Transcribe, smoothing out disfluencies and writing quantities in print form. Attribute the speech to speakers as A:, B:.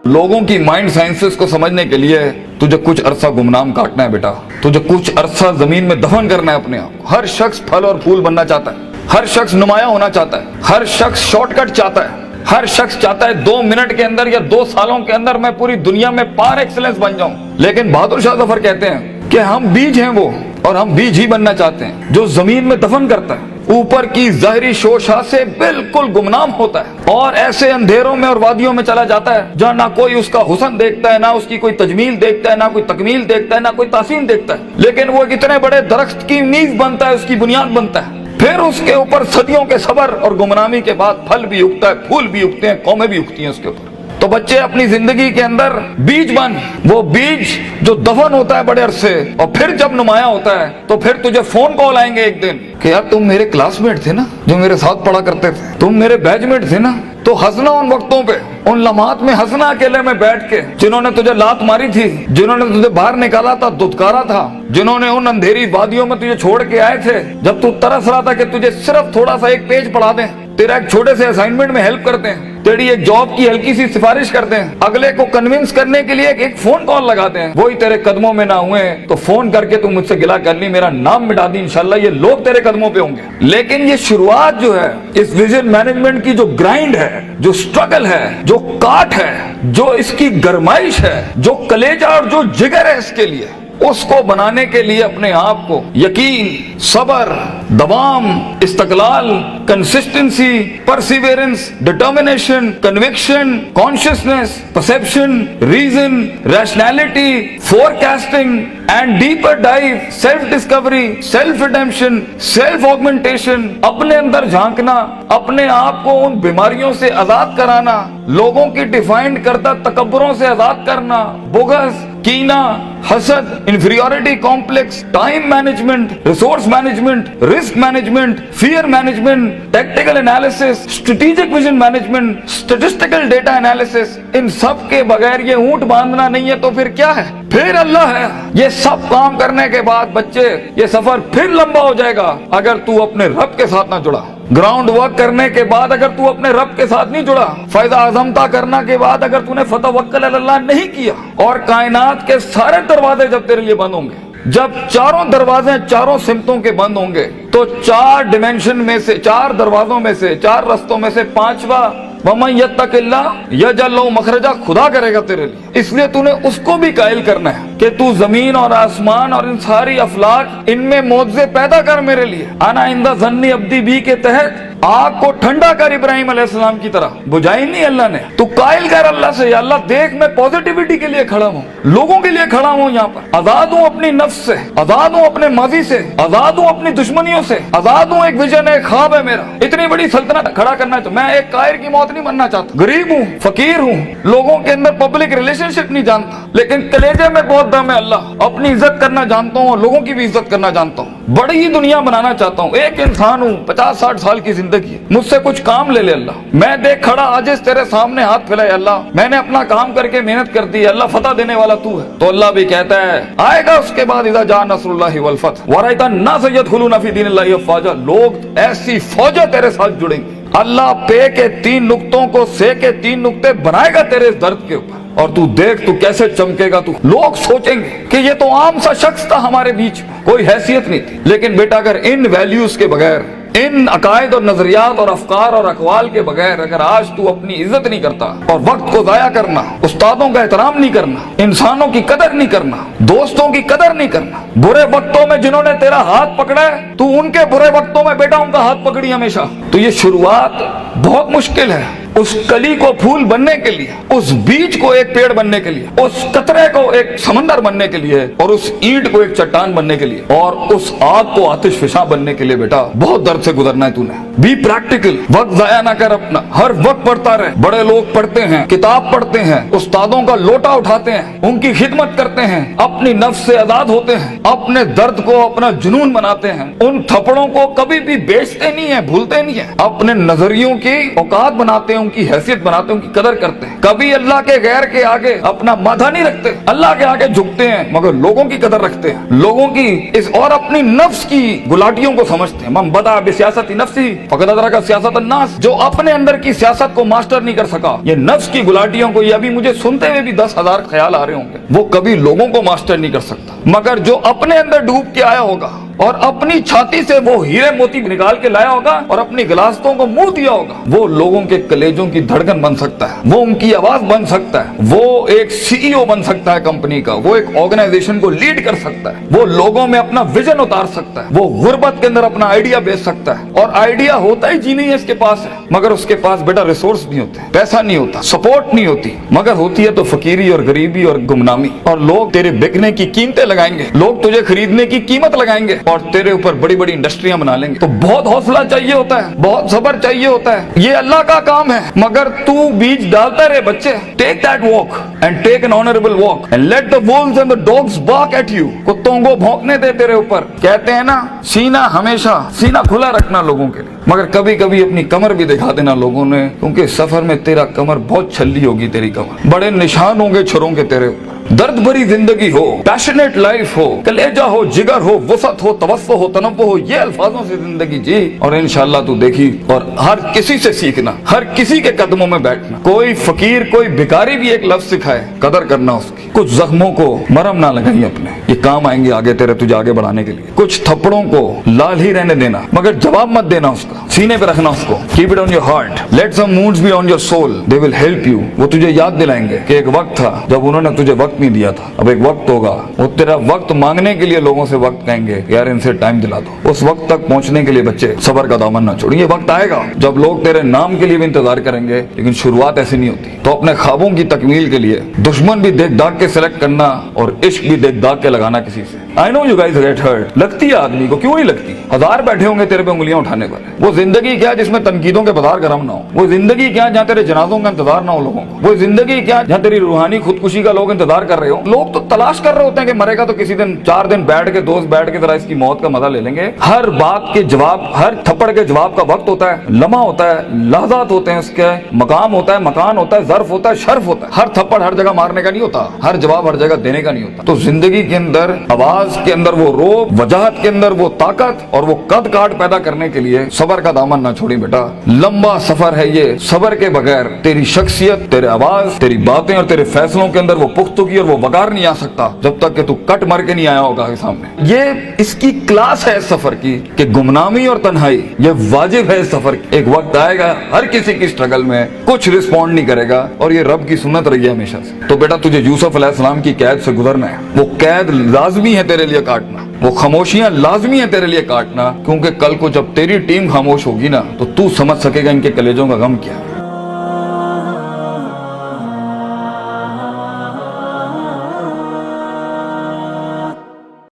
A: लोगों की mind sciences को समझने के लिए तुझे कुछ अरसा गुमनाम काटना है बेटा, तुझे कुछ अरसा जमीन में दफन करना है अपने आप को। हर शख्स फल और फूल बनना चाहता है, हर शख्स नुमाया होना चाहता है, हर शख्स शॉर्टकट चाहता है, हर शख्स चाहता है 2 मिनट के अंदर या 2 सालों के अंदर मैं पूरी दुनिया में पार एक्सीलेंस बन जाऊं। लेकिन बहादुर शाह जफर कहते हैं कि हम बीज हैं वो, और हम बीज ही बनना चाहते हैं जो जमीन में दफन करता है, ऊपर की ज़ाहिरी शोशा से बिल्कुल गुमनाम होता है और ऐसे अंधेरों में और वादियों में चला जाता है जहाँ ना कोई उसका हुस्न देखता है, ना उसकी कोई तजमील देखता है, ना कोई तकमील देखता है, ना कोई तासीन देखता है। लेकिन वो इतने बड़े दरख्त की नींव बनता है, उसकी बुनियाद बनता है, फिर उसके ऊपर सदियों के सबर और गुमनामी के बाद फल भी उगता है, फूल भी उगते हैं, कौमें भी उगती हैं उसके ऊपर। तो बच्चे अपनी जिंदगी के अंदर बीज बन, वो बीज जो दफन होता है बड़े अरसे और फिर जब नुमाया होता है तो फिर तुझे फोन कॉल आएंगे एक दिन कि यार तुम मेरे क्लासमेट थे ना, जो मेरे साथ पढ़ा करते थे, तुम मेरे बैचमेट थे ना। तो हंसना उन वक्तों पे, उन लम्हात में हंसना अकेले में बैठ के, जिन्होंने तुझे लात मारी थी, जिन्होंने तुझे बाहर निकाला था, दुत्कारा था, जिन्होंने उन अंधेरी वादियों में तुझे छोड़ के आए थे जब तू तरस रहा था कि तुझे सिर्फ थोड़ा सा एक पेज पढ़ा दें, तेरा एक छोटे से असाइनमेंट में हेल्प करते हैं, तेरी एक जॉब की हल्की सी सिफारिश करते हैं, अगले को कन्विंस करने के लिए एक फोन कॉल लगाते हैं, वही तेरे कदमों में ना हुए तो फोन करके तू मुझसे गिला कर ली, मेरा नाम मिटा दी, इंशाल्लाह ये लोग तेरे कदमों पे होंगे। लेकिन ये शुरुआत जो है इस विजन मैनेजमेंट की, जो ग्राइंड है, जो स्ट्रगल है, जो काट है, जो इसकी गरमाइश है, जो कलेजा और जो जिगर है इसके लिए, उसको बनाने के लिए अपने आप को यकीन, सबर, दवाम, इस्तकलाल, consistency, perseverance, determination, conviction, consciousness, perception, reason, rationality, forecasting and deeper dive, self discovery, self redemption, self augmentation, अपने अंदर झांकना, अपने आप को उन बीमारियों से आजाद कराना, लोगों की डिफाइंड करता तकब्बुरों से आजाद करना, बुग़्ज़, कीना, हसद, inferiority complex, time management, resource management, risk management, fear management, tactical analysis, strategic vision management, statistical data analysis, इन सब के बगैर ये ऊंट बांधना नहीं है तो फिर क्या है? फिर अल्लाह है। ये सब काम करने के बाद बच्चे ये सफर फिर लंबा हो जाएगा अगर तू अपने रब के साथ ना जुड़ा। ग्राउंड वर्क करने के बाद अगर तू अपने रब के साथ नहीं जुड़ा, फायदा आजमता करने के बाद अगर तूने फतवक्कल अल्लाह नहीं किया, और कायनात के सारे दरवाजे जब तेरे लिए बंद होंगे, जब चारों दरवाजे चारों सिमतों के बंद होंगे, तो 4 डिमेंशन में से, 4 दरवाजों में से, 4 रस्तों में से 5वां वमन यत्तकिल्लाह यजअल लहु मखरजा खुदा करेगा तेरे लिए। इसलिए तूने उसको भी कायल करना है कि तू जमीन और आसमान और इन सारी अफलाक, इनमें मौजे पैदा कर मेरे लिए। आना इंदा ज़न्नी अब्दी बी के तहत आग को ठंडा कर इब्राहिम अलैहिस्सलाम की तरह, बुझाई नहीं अल्लाह ने। तू कायल कर अल्लाह से, या अल्लाह देख मैं पॉजिटिविटी के लिए खड़ा हूँ, लोगों के लिए खड़ा हूँ, यहाँ पर आजाद हूँ अपनी नफ्स से, आजाद हूँ अपने माजी से, आजाद हूँ अपनी दुश्मनियों से, आजाद हूँ। एक विजन है, ख्वाब है मेरा, इतनी बड़ी सल्तनत खड़ा करना है। तो मैं एक कायर की मौत नहीं बनना चाहता। गरीब हूँ, फकीर हूँ, लोगों के अंदर पब्लिक रिलेशनशिप नहीं जानता, लेकिन कलेजे में बहुत दम है अल्लाह। अपनी इज्जत करना जानता हूँ, लोगों की भी इज्जत करना जानता हूँ, बड़ी ही दुनिया बनाना चाहता हूँ। एक इंसान हूँ, 50-60 साल की जिंदगी, मुझसे कुछ काम ले ले अल्लाह। मैं देख खड़ा आज तेरे सामने हाथ फैलाए अल्लाह, मैंने अपना काम करके मेहनत कर दी अल्लाह, फतह देने वाला तू है। तो अल्लाह भी कहता है आएगा उसके बाद इज़ा जा नस्रुल्लाहि वल फतह व रअयता अन्नास यदखुलूना फी दीनिल्लाहि अफ़वाजा, लोग ऐसी फौजा तेरे साथ जुड़ेंगे। अल्लाह पे के 3 नुक्तों को से के 3 नुक्ते बनाएगा तेरे इस दर्द के ऊपर, और तू देख तू कैसे चमकेगा। तू लोग सोचेंगे कि ये तो आम सा शख्स था, हमारे बीच कोई हैसियत नहीं थी। लेकिन बेटा अगर इन वैल्यूज के बगैर, इन अकायद और नजरियात और अफकार और अकवाल के बगैर अगर आज तू अपनी इज्जत नहीं करता, और वक्त को जाया करना, उस्तादों का एहतराम नहीं करना, इंसानों की कदर नहीं करना, दोस्तों की कदर नहीं करना, बुरे वक्तों में जिन्होंने तेरा हाथ पकड़ा है, तू उनके बुरे वक्तों में बेटा उनका हाथ पकड़ी हमेशा, तो ये शुरुआत बहुत मुश्किल है। उस कली को फूल बनने के लिए, उस बीज को एक पेड़ बनने के लिए, उस कतरे को एक समंदर बनने के लिए, और उस ईंट को एक चट्टान बनने के लिए, और उस आग को आतिशफिशा बनने के लिए बेटा बहुत दर्द से गुजरना है तूने। बी प्रैक्टिकल, वक्त जाया ना कर अपना, हर वक्त पढ़ता रहे। बड़े लोग पढ़ते हैं, किताब पढ़ते हैं, उस्तादों का लोटा उठाते हैं, उनकी खिदमत करते हैं, अपनी नफ्स से आजाद होते हैं, अपने दर्द को अपना जुनून बनाते हैं, उन थप्पड़ों को कभी भी बेचते नहीं है, भूलते नहीं है, अपने नजरियों की औकात बनाते हैं, उनकी हैसियत बनाते हैं, उनकी कदर करते हैं, कभी अल्लाह के गैर के आगे अपना माथा नहीं रखते, अल्लाह के आगे झुकते हैं मगर लोगों की कदर रखते हैं, लोगों की इस और अपनी नफ्स की गुलाटियों को समझते हैं। मन बदा बिसियासती नफ्सी फकद अदरका सियासत अन्नास, जो अपने अंदर की सियासत को मास्टर नहीं कर सका, ये नफ्स की गुलाटियों को, ये अभी मुझे सुनते हुए भी 10,000 ख्याल आ रहे होंगे, वो कभी लोगों को मास्टर नहीं कर सकता, मगर जो अपने अंदर डूब के आया होगा और अपनी छाती से वो हीरे मोती निकाल के लाया होगा और अपनी गिलासतों को मुंह दिया होगा, वो लोगों के कलेजों की धड़कन बन सकता है, वो उनकी आवाज बन सकता है, वो एक सीईओ बन सकता है कंपनी का, वो एक ऑर्गेनाइजेशन को लीड कर सकता है, वो लोगों में अपना विजन उतार सकता है, वो गुर्बत के अंदर अपना आइडिया बेच सकता है। और आइडिया होता ही जी नहीं है इसके पास है, मगर उसके पास बेटा रिसोर्स नहीं होते, पैसा नहीं होता, सपोर्ट नहीं होती, मगर होती है तो फकीरी और गरीबी और गुमनामी। और लोग तेरे बिकने की कीमतें लगाएंगे, लोग तुझे खरीदने की कीमत लगाएंगे और तेरे ऊपर बड़ी बड़ी इंडस्ट्रियां बना लेंगे। तो बहुत हौसला चाहिए होता है, बहुत सब्र चाहिए होता है, ये अल्लाह का काम है, मगर तू बीज डालता रहे बच्चे। Take that walk and take an honourable walk and let the wolves and the dogs bark at you. कुत्तों को भौंकने दे तेरे ऊपर। कहते हैं ना, सीना हमेशा सीना खुला रखना लोगों के लिए, मगर कभी कभी अपनी कमर भी दिखा देना लोगों ने, क्योंकि सफर में तेरा कमर बहुत छल्ली होगी, तेरी कमर बड़े निशान होंगे छुरों के तेरे ऊपर। दर्द भरी जिंदगी हो, पैशनेट लाइफ हो, कलेजा हो, जिगर हो, वसत हो, तवस्सो हो, तनव्वु हो, ये अल्फाजों से जिंदगी जी और इंशाअल्लाह तू देखी। और हर किसी से सीखना, हर किसी के कदमों में बैठना। कोई फकीर, कोई भिखारी भी एक लफ्ज सिखाए, कदर करना उसकी। कुछ जख्मों को मरहम ना लगाई अपने, ये काम आएंगे आगे तेरे, तुझे आगे बढ़ाने के लिए। कुछ थप्पड़ों को लाल ही रहने देना, मगर जवाब मत देना उसका, सीने पे रखना उसको। Keep it on your heart, let some moods be on your soul, they will help you. वो तुझे याद दिलाएंगे कि एक वक्त था जब उन्होंने तुझे वक्त नहीं दिया था, अब एक वक्त होगा, वो तेरा वक्त मांगने के लिए लोगों से वक्त कहेंगे, यार इनसे टाइम दिला दो। उस वक्त तक पहुंचने के लिए बच्चे सब्र का दामन ना छोड़िए। वक्त आएगा जब लोग तेरे नाम के लिए भी इंतजार करेंगे, लेकिन शुरुआत ऐसी नहीं होती। तो अपने ख्वाबों की तकमील के लिए दुश्मन भी देख दाग के सिलेक्ट करना और इश्क भी देख दाग के लगाना किसी से। I know you guys get hurt, लगती है आदमी को, क्यों नहीं लगती? हजार बैठे होंगे तेरे पे उंगलियां उठाने पर। वो जिंदगी क्या जिसमें तनकीदों के बाजार गरम ना हो? वो जिंदगी क्या जहाँ तेरे जनाजों का इंतजार ना हो लोगों को? वो जिंदगी क्या जहाँ तेरी रूहानी खुदकुशी का लोग इंतजार कर रहे हो? लोग तो तलाश कर रहे होते हैं कि मरेगा तो किसी दिन 4 दिन बैठ के, दोस्त बैठ के जरा इसकी मौत का मजा ले लेंगे। हर बात के जवाब, हर थप्पड़ के जवाब का वक्त होता है, लम्हा होता है, लहजात होते हैं, उसके मकाम होता है, मकान होता है, ज़र्फ होता है, शर्फ होता है। हर थप्पड़ हर जगह मारने का नहीं होता, हर जवाब हर जगह देने का नहीं होता। तो जिंदगी के अंदर, आवाज के अंदर वो रोब, वजाहत के अंदर वो ताकत और वो कद काट पैदा करने के लिए सबर का दामन ना छोड़ी बेटा। लंबा सफर है ये, सबर के बगैर तेरी शख्सियत, तेरे आवाज, तेरी बातें और तेरे फैसलों के अंदर वो पुख्तगी और वो वकार नहीं आ सकता जब तक कि तू कट मर के नहीं आया होगा के सामने। ये इसकी क्लास है इस सफर की कि गुमनामी और तन्हाई ये वाजिब है इस सफर की। एक वक्त आएगा हर किसी की स्ट्रगल में कुछ रिस्पॉन्ड नहीं करेगा और ये रब की सुन्नत रही है हमेशा से। तो बेटा तुझे यूसुफ अलैहिस्सलाम की कैद से गुजरना है, वो कैद लाजमी है तेरे लिए काटना, वो खामोशियां लाजमी है तेरे लिए काटना, क्योंकि कल को जब तेरी टीम खामोश होगी ना तो तू समझ सकेगा इनके कलेजों का गम क्या है।